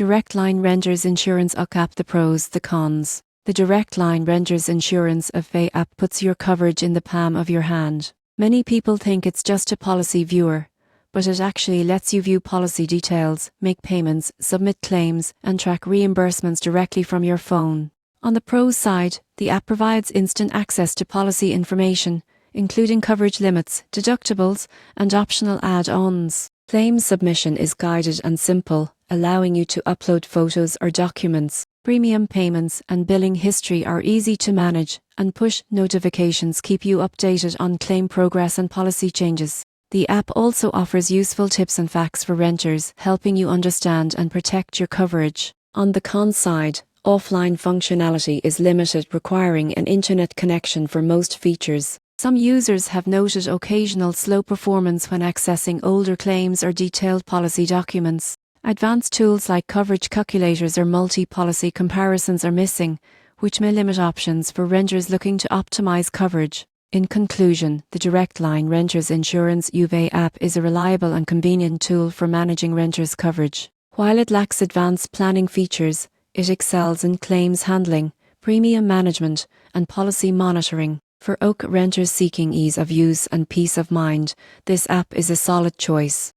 Direct Line Renters Insurance app. The pros, the cons. The Direct Line Renters Insurance app puts your coverage in the palm of your hand. Many people think it's just a policy viewer, but it actually lets you view policy details, make payments, submit claims, and track reimbursements directly from your phone. On the pros side, the app provides instant access to policy information, including coverage limits, deductibles, and optional add-ons. Claims submission is guided and simple, allowing you to upload photos or documents. Premium payments and billing history are easy to manage, and push notifications keep you updated on claim progress and policy changes. The app also offers useful tips and facts for renters, helping you understand and protect your coverage. On the cons side, offline functionality is limited, requiring an internet connection for most features. Some users have noted occasional slow performance when accessing older claims or detailed policy documents. Advanced tools like coverage calculators or multi-policy comparisons are missing, which may limit options for renters looking to optimize coverage. In conclusion, the Direct Line Renters Insurance app is a reliable and convenient tool for managing renters' coverage. While it lacks advanced planning features, it excels in claims handling, premium management, and policy monitoring. For OAK renters seeking ease of use and peace of mind, this app is a solid choice.